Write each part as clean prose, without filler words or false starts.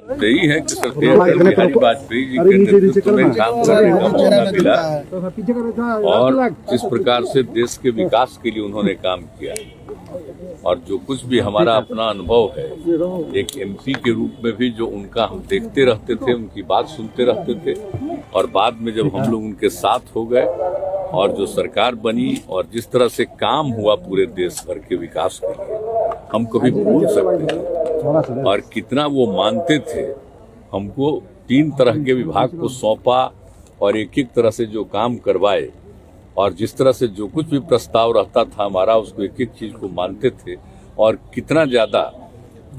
यही है कि अटल बिहारी वाजपेयी जी के नेतृत्व में काम करने का मौका मिला और जिस प्रकार से देश के विकास के लिए उन्होंने काम किया और जो कुछ भी हमारा अपना अनुभव है एक एमपी के रूप में भी जो उनका हम देखते रहते थे, उनकी बात सुनते रहते थे और बाद में जब हम लोग उनके साथ हो गए और जो सरकार बनी और जिस तरह से काम हुआ पूरे देश भर के विकास के लिए हम कभी भूल सकते हैं और कितना वो मानते थे। हमको 3 तरह के विभाग को सौंपा और एक तरह से जो काम करवाए और जिस तरह से जो कुछ भी प्रस्ताव रहता था हमारा उसको एक चीज को मानते थे और कितना ज्यादा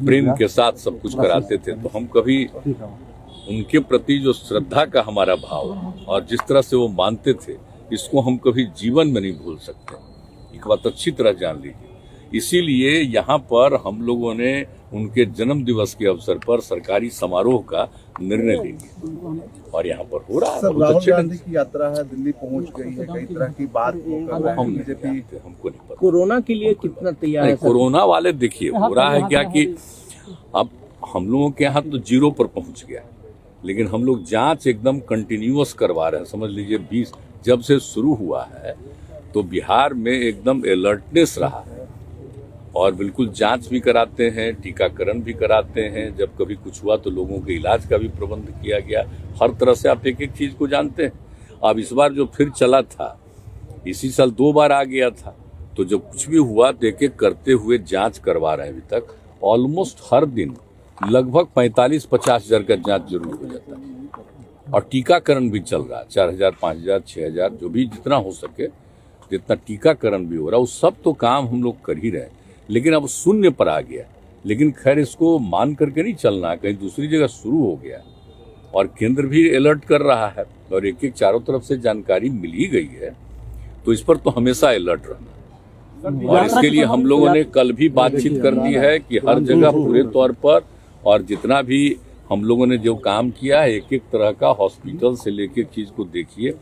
प्रेम के साथ सब कुछ कराते थे। तो हम कभी उनके प्रति जो श्रद्धा का हमारा भाव और जिस तरह से वो मानते थे इसको हम कभी जीवन में नहीं भूल सकते। एक बात अच्छी तरह जान लीजिए। इसीलिए यहाँ पर हम लोगों ने उनके जन्म दिवस के अवसर पर सरकारी समारोह का निर्णय ले लिया और यहाँ पर हो रहा है। राहुल गांधी की यात्रा है, दिल्ली पहुंच गई है, कई तरह की बात बीजेपी हमको नहीं पता। कोरोना के लिए कितना तैयार है? कोरोना वाले देखिए हो रहा है क्या कि अब हम लोगों के यहाँ तो 0 पर पहुंच गया, लेकिन हम लोग जांच एकदम कंटिन्यूअस करवा रहे हैं। समझ लीजिए 20 जब से शुरू हुआ है तो बिहार में एकदम अलर्टनेस रहा है और बिल्कुल जांच भी कराते हैं, टीकाकरण भी कराते हैं। जब कभी कुछ हुआ तो लोगों के इलाज का भी प्रबंध किया गया। हर तरह से आप एक चीज को जानते हैं। अब इस बार जो फिर चला था, इसी साल 2 बार आ गया था, तो जब कुछ भी हुआ तो एक करते हुए जांच करवा रहे हैं। अभी तक ऑलमोस्ट हर दिन लगभग 45-50 हजार का जांच जरूर हो जाता है और टीकाकरण भी चल रहा है। 4000, 5000, 6000 जो भी जितना हो सके, जितना टीकाकरण भी हो रहा है, वो सब तो काम हम लोग कर ही रहे हैं। लेकिन अब शून्य पर आ गया। लेकिन खैर इसको मान करके नहीं चलना, कहीं दूसरी जगह शुरू हो गया और केंद्र भी अलर्ट कर रहा है और एक चारों तरफ से जानकारी मिल ही गई है, तो इस पर तो हमेशा अलर्ट रहना। और इसके लिए हम लोगों ने कल भी बातचीत कर दी है कि हर जगह पूरे तौर पर और जितना भी हम लोगों ने जो काम किया है एक तरह का हॉस्पिटल से लेके चीज को देखिए।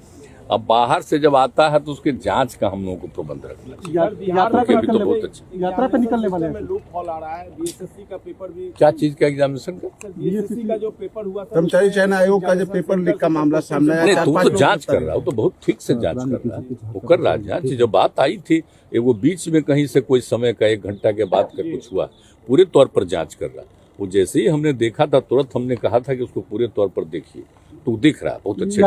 अब बाहर से जब आता है तो उसके जांच का हम लोगों को प्रबंध रखना चाहिए। यात्रा पे निकलने वाले हैं। लूप हॉल आ रहा है। बीएसएससी का पेपर भी, क्या चीज का एग्जामिनेशन का? बीएसएससी का जो पेपर हुआ था, कर्मचारी चयन आयोग का जो पेपर लीक का मामला सामने आया, तुम तो जांच कर रहा हो, तो बहुत ठीक से जांच कर रहा है, वो कर रहा है जांच। जब बात आई थी वो बीच में कहीं से कोई समय का 1 घंटा के बाद का कुछ हुआ, पूरे तौर पर जांच कर रहा। वो जैसे ही हमने देखा था तुरंत हमने कहा था कि उसको पूरे तौर पर देखिए, तो दिख रहा है बहुत अच्छे।